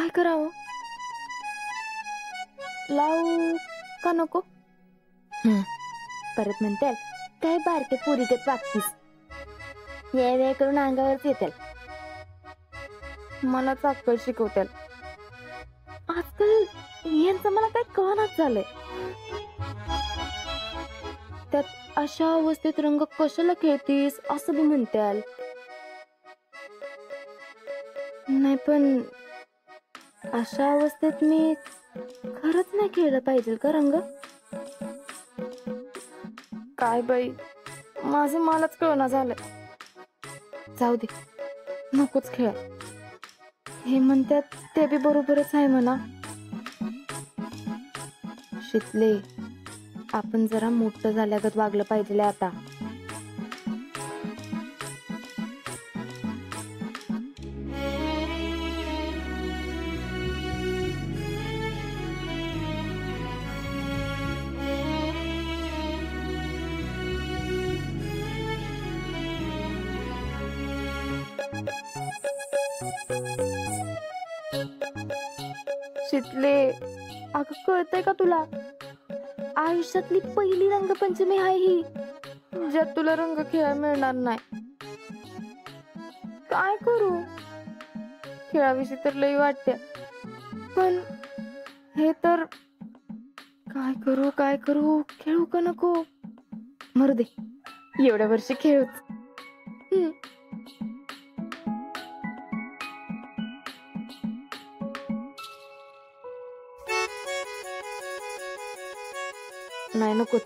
काय करावं? लावू का नको? परत म्हणते काय बारके पोरीगत वागतीस, वेळ करून अंगावरच येतील. मला अक्कल शिकवतील. आजकाल यांचं मला काय कळनाच झालंय. त्यात अशा अवस्थेत रंग कशाला खेळतीस असं बी म्हणत्याल. नाही पण अशा अवस्थेत मी खरंच नाही खेळलं पाहिजे का रंग? काय बाई, माझं मलाच कळना झालंय. जाऊ दे, नकोच खेळ. हे म्हणतात ते बी बरोबरच आहे म्हणा. शितले, आपण जरा मोठं झाल्यागत वागलं पाहिजे आता. शितले, अगं कळतंय का तुला? आयुष्यातली पहिली रंगपंचमी आहे ही, ज्यात तुला रंग खेळायला मिळणार नाही. काय करू? खेळाविषयी तर लई वाटते, पण हे तर काय करू? खेळू का नको? मरू दे, एवढ्या वर्षी खेळूच. नाही, नकोच.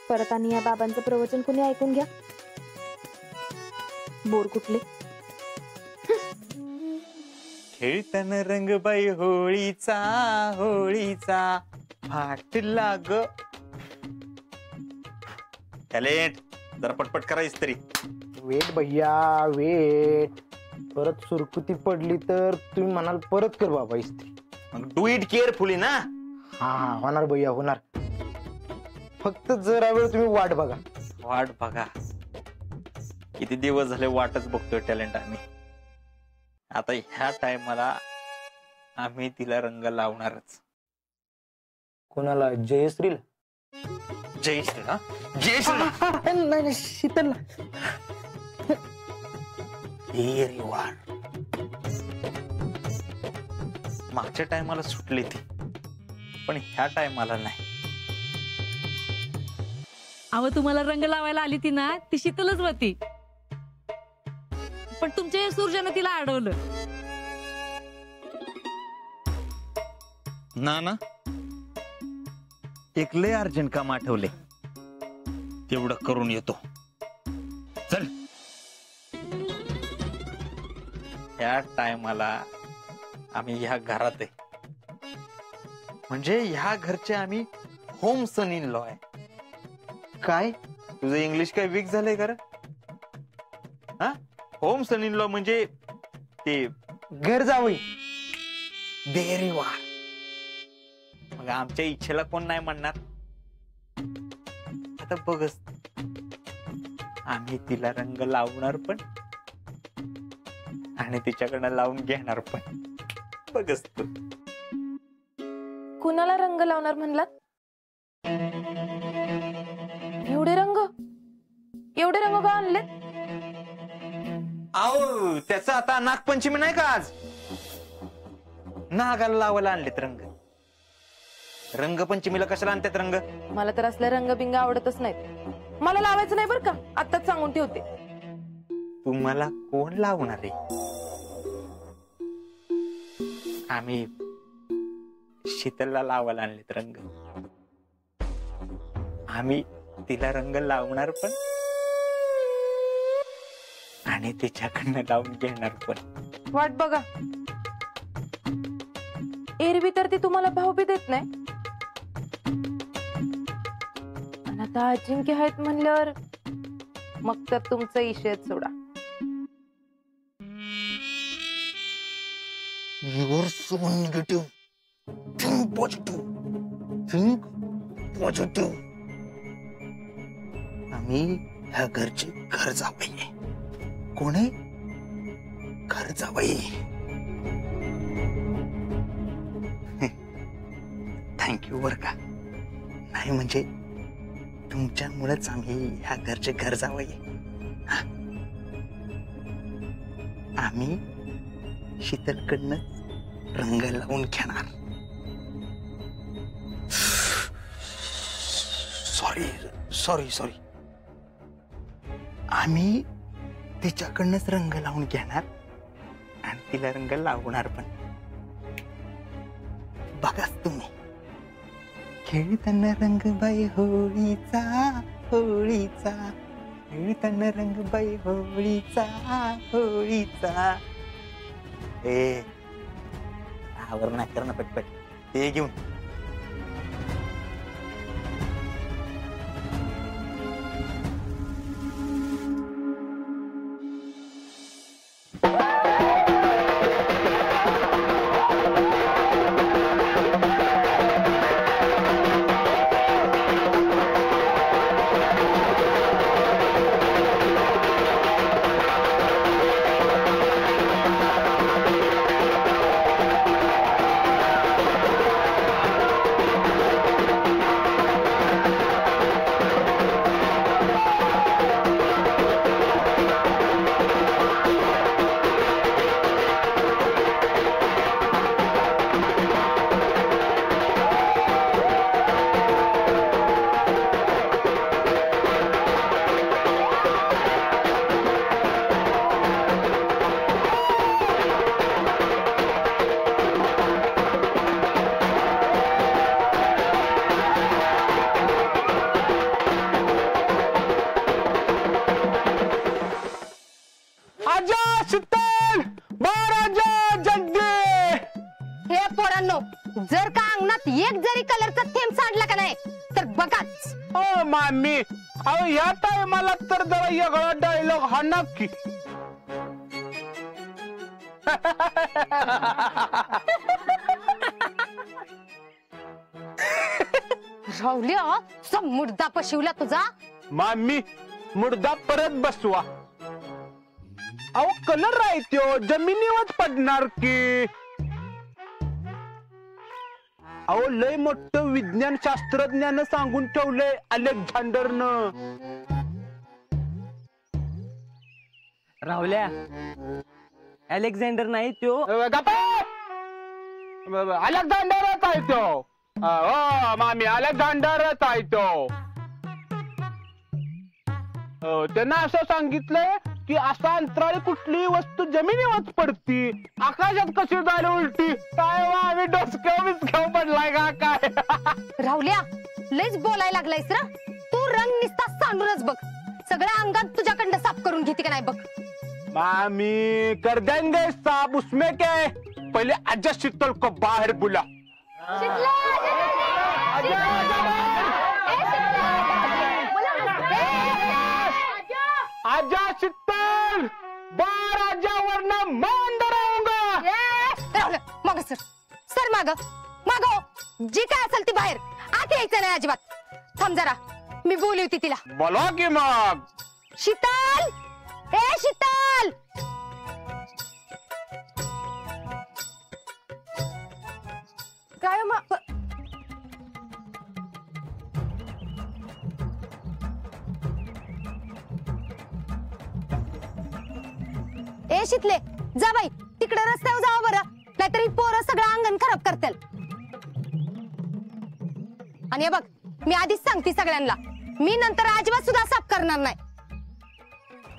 परत आणि या बाबांचं प्रवचन कोणी ऐकून घ्या. बोर कुठले. खेळताना रंगबाई होळीचा फाटला ग. टॅलेंट जरा पटपट करायच तरी. वेट भैया वेट. परत सुरकुती पडली तर तुम्ही म्हणाल परत कर बाबा इस्त्री. मग डू इट केअरफुली ना. हा होणार भैया होणार. फक्त जरा वेळ तुम्ही वाट बघा. वाट बघा, किती दिवस झाले वाटच बघतोय टॅलेंट आम्ही. आता ह्या टाइमला आम्ही तिला रंग लावणारच. कोणाला? जयश्रीला? जयश्रीला? जयश्रीला नाही, शीतलला. मागच्या टायमाला सुटली ती, पण ह्या टायमाला नाही. अहो, तुम्हाला रंग लावायला आली ती ना, ती शीतलच होती, पण तुमच्या सूर्यानं तिला अडवलं. ना एक लय अर्जंट काम आठवले, तेवढं करून येतो. चल. ह्या टायमाला आम्ही ह्या घरात आहे, म्हणजे ह्या घरचे आम्ही होम सन इन लॉ आहे. काय तुझं इंग्लिश काय वीक झालंय का? हा, होम सन इन लॉ म्हणजे ते घर जावई. देरी वा. मग आमच्या इच्छेला कोण नाही म्हणणार? आता बघच, आम्ही तिला रंग लावणार पण आणि तिच्याकडनं लावून घेणार पण. बघच तू. कुणाला रंग लावणार म्हणलात? एवढे रंग का आणले? आओ, त्याचं आता नागपंचमी नाही का आज? नागाला लावायला आणलेत रंग. रंगपंचमीला कशाला आणतात रंग? मला तर असल्या रंगबिंग आवडतच नाहीत. मला लावायचं नाही बरं का, आत्ताच सांगून ठेवते. तुम्हाला कोण लावणार आहे? आम्ही शीतलला लावायला आणलेत रंग. आम्ही तिला रंग लावणार पण आणि तिच्याकडनं लावून घेणार पण. वाट बघा. एरवी तर ती तुम्हाला भाव बी देत नाही, आणि आता अजिंक्य आहेत म्हणल्यावर मग तर तुमचं इशेत सोडा. You are so negative. Think positive. Think positive. आम्ही ह्या घरचे घर जावई. कोण आहे? घर जावई. थँक्यू बर का. नाही म्हणजे तुमच्यामुळेच आम्ही ह्या घरचे घर जावई. आम्ही शीतलकडनं रंग लावून घेणार. Sorry sorry sorry. आम्ही तिच्याकडनंच रंग लावून घेणार आणि तिला रंग लावणार पण. बघाच तुम्ही खेळताना रंग बाई होळीचा होळीचा, खेळताना रंग बाई होळीचा होळीचा. ए आवर ना कर ना पटपट ते घेऊन. जर का अंगणात एक जरी कलरचा थेंब सांडला का नाही तर बघाच. ओ मामी, अहो या टायमाला तर जरा वेगळा डायलॉग हा नक्की. राहुल्या सब मुर्दा पशिवला तुझा. मामी मुर्दा परत बसवा. अहो कलर राहतो जमिनीवर पडणार की. अहो लय मोठं विज्ञान शास्त्रज्ञानं सांगून ठेवलंय अलेक्झांडरनं. राहुल्या अलेक्झांडर नाही त्यो. अलेक्झांडरच आहे तो. हो मामी अलेक्झांडरच आहे तो. त्यांना असं सांगितलंय की असा अंतराळी कुठली वस्तू जमिनीवर पडती आकाशात कशी जायला उलटी. काय वा आम्ही डोसक्यावर बिस्क्यावर पडलाय का काय. राहुल्या लयच बोलायला लागलायस ना तू. रंग निस्ता सांडूनच बघ. सगळ्या अंगात तुझ्याकडनं साफ करून घेते का नाही बघ. मामी कर देंगे साफ उसमें क्या है. पहले आजा शीतल को बाहर बुला. आजा शीतल बाहर आजा वरना मैं अंदर आऊंगा. माग सर माग माग जी काय असेल ती बाहेर आत यायचं नाही अजिबात. थांब जरा मी बोलली होती तिला. बोला की मग. शीतल ए शीतल. काय मग ए शीतले जा बाई तिकडे रस्त्यावर जावा बरं. नाहीतर ही पोरं सगळं अंगण खराब करतील. आणि हे बघ मी आधीच सांगते सगळ्यांना मी नंतर अजिबात सुद्धा साफ करणार नाही.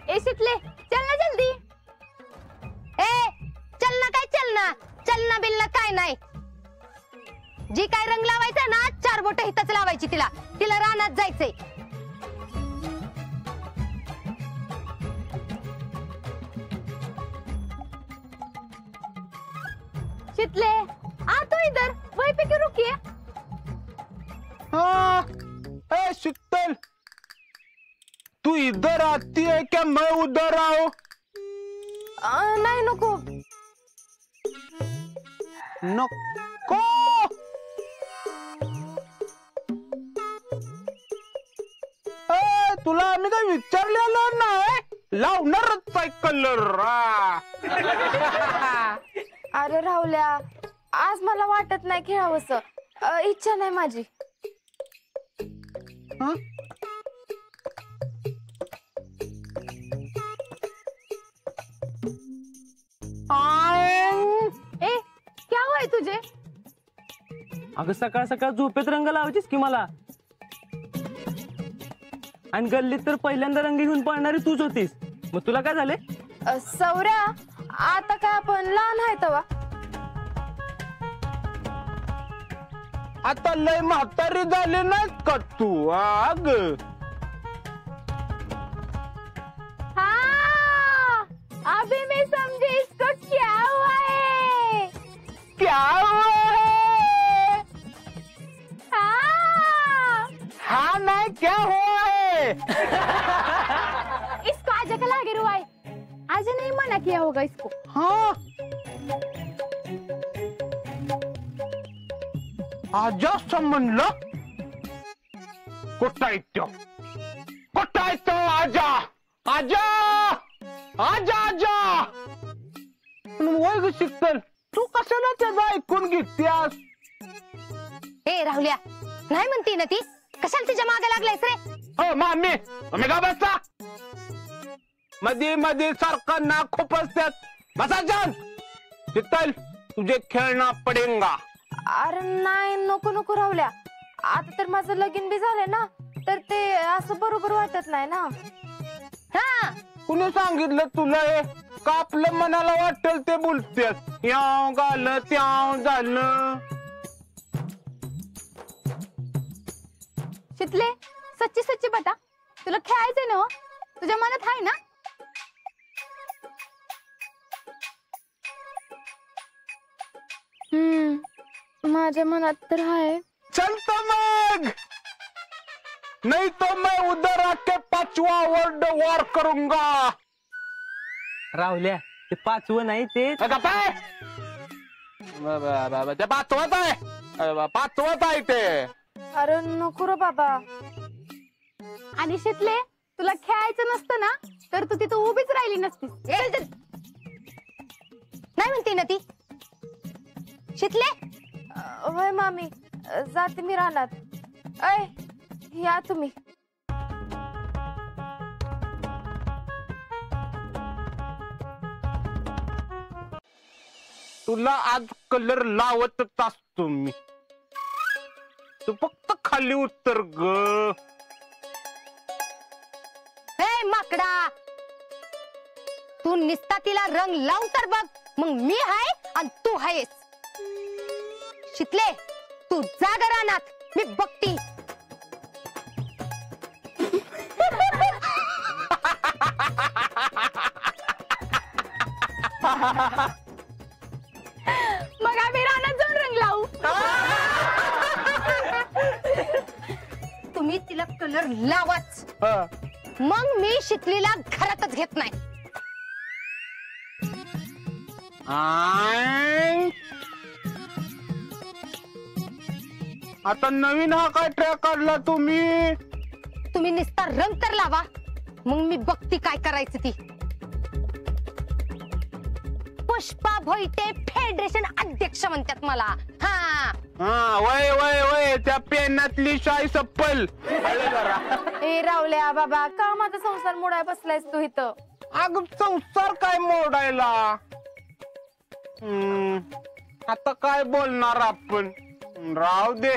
ए शीतले चल ना जल्दी. ए चल ना काय चलना बिलना काय नाही. जी काय रंग लावायचा ना 4 बोटं हितच लावायची. तिला रानात जायचंय. शीतले आ तो इधर वहीं पे क्यों रुकी है. हाँ, ए शीतल तू इधर आती है क्या मैं उधर आऊं. नाही नको. नको. तुला आम्ही काय विचारलेलं नाही. लावणारच आहे कलर. अरे राहुल्या आज मला वाटत नाही खेळावंसं. इच्छा नाही माझी. हं? ए क्या हुआ तुझे? अगं सकाळ सकाळ झोपेत रंग लावायचीस की मला. आणि गल्लीत तर पहिल्यांदा रंग घेऊन पळणारी तूच होतीस. मग तुला काय झाले? सौऱ्या, आता काय आपण लहान आहे तवा. आता लय म्हातारी झाली नाहीत का तू? आग हाँ, अभी मैं समझी इसको क्या हुआ है. क्या हुआ है? हाँ, हा नाही क्या हुआ है? इसको आजा का लागे रुआ है. आजा नहीं मना किया होगा इसको. हाँ आजा असं म्हणलं. कुठं आहे तो? कुठं आहे तो? आजा आजा आजा आजा. वय ग शिकल, तू कशाला त्याचं ऐकून घेत्यास? ए राहुल्या, नाही म्हणते ना ती. कशाला तिच्या मागे लागलायस रे? हो मामी, तुम्ही का बसता? मध्ये मध्ये सारखं नाक खुपसतात. बसा जान. शीतल, तुझे खेळना पडेंगा. अरे नाही, नको नको राहुल्या. आता तर माझं लगीन बी झालंय ना, तर ते असं बरोबर वाटत नाही ना. हा, कुणी सांगितलं तुला हे? का आपलं मनाला वाटेल ते बोलतेस? याव झालं त्याव झालं. शितले, सच्ची सच्ची बता, तुला खेळायचंय ना? तुझ्या मनात आहे ना? माझ्या मनात तर आहे. चल तो मग, नहीं तो मैं उधर आके 5वां वर्ल्ड वॉर करूंगा. राहुल्या, ते 5वं नाही ते. ते 5वाच आहे. 5वाच आहे ते. अरे नको रे बाबा. आणि शितले, तुला खेळायचं नसतं ना, तर तू तिथं उभीच राहिली नसतीस. चल चल. नाही म्हणते ना ती. शितले, होय मामी, जाते मी रानात. ऐ, या तुम्ही. तुला आज कलर लावतच असतो मी. तू फक्त खाली उतर ग. हे माकडा, तू निस्ता तिला रंग लावून तर बघ. मग मी हाय आणि तू आहेस. शितले, तू जाग रानात, मी बघती. मग आम्ही रानात जाऊन रंग लावू. तुम्ही तिला कलर लावाच. हा. मग मी शितलीला घरातच घेत नाही. आय. आता नवीन हा काय ट्रॅक काढला तुम्ही? तुम्ही निस्ता रंग तर लावा, मग मी बघती काय करायचं ती. पुष्पा भोईटे फेडरेशन अध्यक्ष म्हणतात मला. हा हा, वय वय वय, त्या पेनातली शाई सप्पल. अरे जरा. ए रावल्या बाबा, का माझा संसार मोडाय बसलायस तू इथं? अग संसार काय मोडायला? आता काय बोलणार आपण? राहू दे,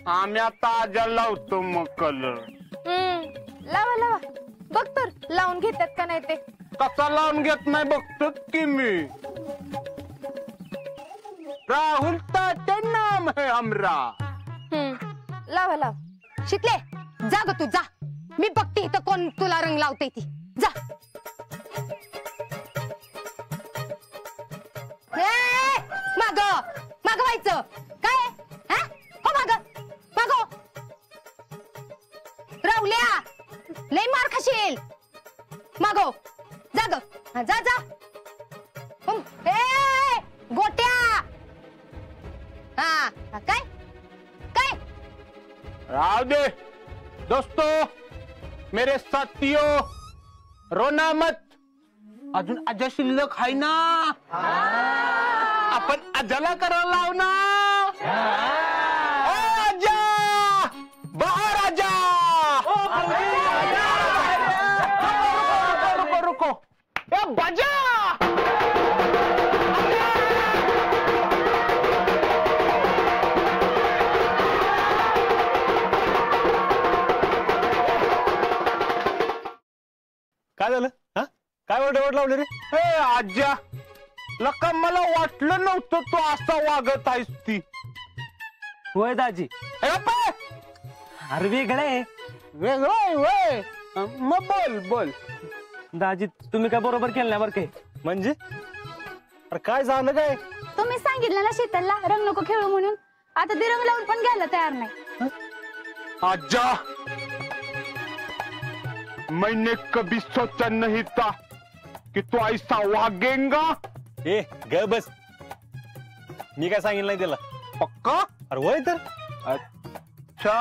आम्ही आता आजा लावतो मग कलर. लावा लावा, बघ तर लावून घेतात का नाही ते. कसा लावून घेत नाही बघतो की मी. राहुल ताटे नाम है हमरा. लावा लावा. शितले, जा ग तू जा. मी बघते इथं कोण तुला रंग लावते ती. जा. माग माग व्हायचं काय? हो माग माग. राहुल्या, लय मार खाशील. मागो, जा ग. जा जा. ए गोट्या. हा काय काय? राहू दे दोस्तों, मेरे साथियों, रोना मत. अजून आजा शिल्लक आहे ना. आपण आजाला करायला लाव ना. काय झालं? हा काय वरडावट लावले रे? ए आज्या, लका मला वाटलं नव्हतं तू असा वागत आहेस ती. होय दाजी. ए बाप्पा! अरे वेगळे वेगळं आहे व्हय. मग बोल बोल. दाजी तुम्ही काय बरोबर केलं नाही बरं काय. म्हणजे अरे काय झालं काय? तुम्ही सांगितलं ना शीतलला रंग नको खेळू म्हणून, आता ते रंग लावून पण घ्यायला तयार नाही. आजा, मैंने कभी सोचा नहीं था कि तू ऐसा वागेंगा. ए ग बस, मी काय सांगितलं नाही त्याला. पक्का? अरे वय तर. अच्छा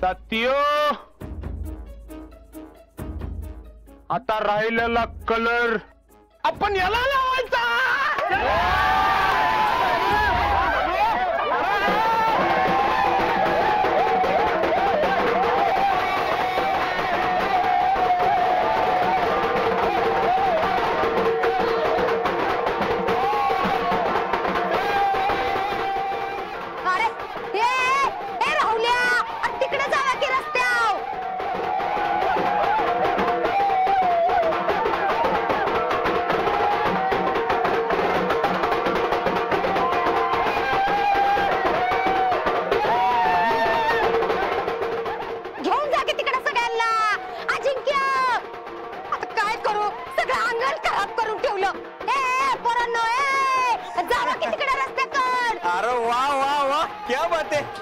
सत्यो, आता राहिलेला कलर आपण याला लावायचा. अरे ए राहुल्या, तिकडे जावा की रस्त्यावर. घेऊन जा की तिकडे सगळ्यांना. अजिंक्य, आता काय करू, सगळं अंगण खराब करून ठेवलं. ए पोरांनो, ए जावा की तिकडे रस्त्याकडे. अरे वा वा वा, क्या बात आहे.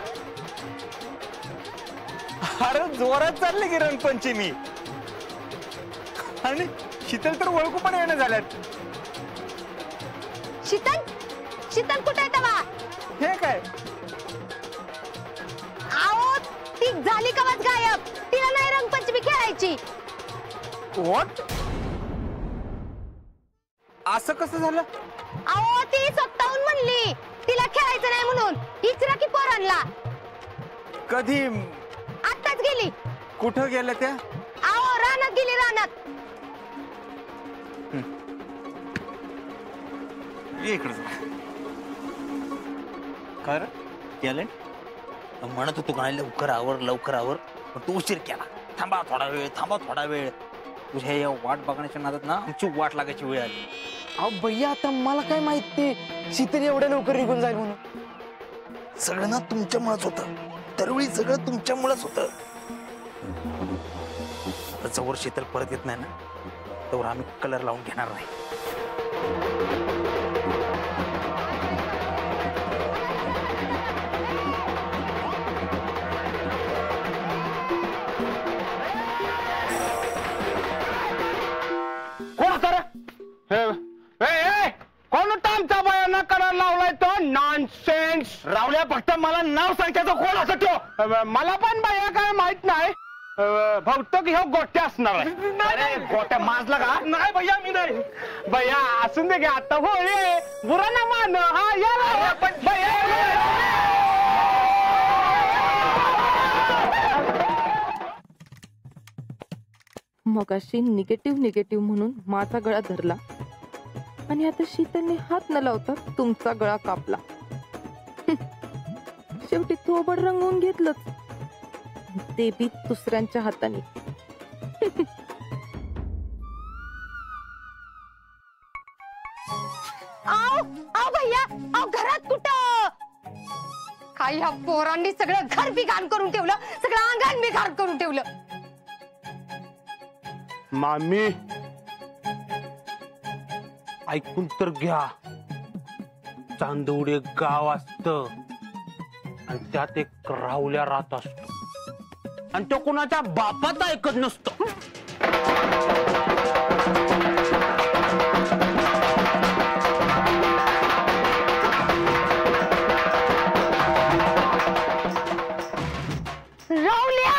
अरे जोरात चालले की रंगपंचमी. आणि शीतल तर ओळखू पण येणं झाल्यात. शीतल, शीतल कुठे आहे तवा? हे काय? आओ, ती झाली कवाच गायब. तिला नाही रंगपंचमी खेळायची. व्हॉट? असं कसं झालं? आओ, ती स्वतःहून म्हणली तिला खेळायचं नाही म्हणून. इचरा की पोरांना. कधी? आत्ताच गेली. कुठं गेल्या त्या? आओ, रानात गेली, रानात. ये इकडे जा. खर केलं म्हणत होतो का लवकर आवर लवकर आवर, पण तू उशीर केला. थांबा थोडा वेळ, थांबा थोडा वेळ. तुझ्या या वाट बघण्याच्या नादात ना आमची वाट लागायची वेळ आली. अहो भैया, आता मला काय माहिती शीतल एवढ्या लवकर निघून जाईल म्हणून. सगळं ना तुमच्यामुळेच होतं. दरवेळी सगळं तुमच्यामुळेच होतं. जवळ शीतल परत येत नाही ना, तोवर आम्ही कलर लावून घेणार नाही. कोण होता रे? कोण होता आमचा बयाना कलर लावलाय तो? नॉनसेन्स. रावल्या, फक्त मला नाव सांग त्याचं कोण असं ठेव. मला पण बया काय माहित नाही. बहुतेक ह्यो गोट्या असणार आहे. अरे गोट्या माजला का? नाही भैया, मी नाही. भैया असून दे घ्या, आता होळी आहे. बुरा ना मान. हा या पण भैया. मगाशी निगेटिव्ह म्हणून माझा गळा धरला आणि आता शीतलने हात न लावता तुमचा गळा कापला. शेवटी थोबड रंगवून घेतलंच, ते बी दुसऱ्यांच्या हाताने. आओ आओ भैया, आओ घरात कुठं? काय ह्या पोरांनी सगळं घर बिघाण करून ठेवलं, सगळं अंगण बिघाण करून ठेवलं. मामी, ऐकून तर घ्या. चांदवड एक गाव असत आणि त्यात एक राहुल्या राहत असतो आणि तो कोणाच्या बापात ऐकत नसतो. राहुल्या,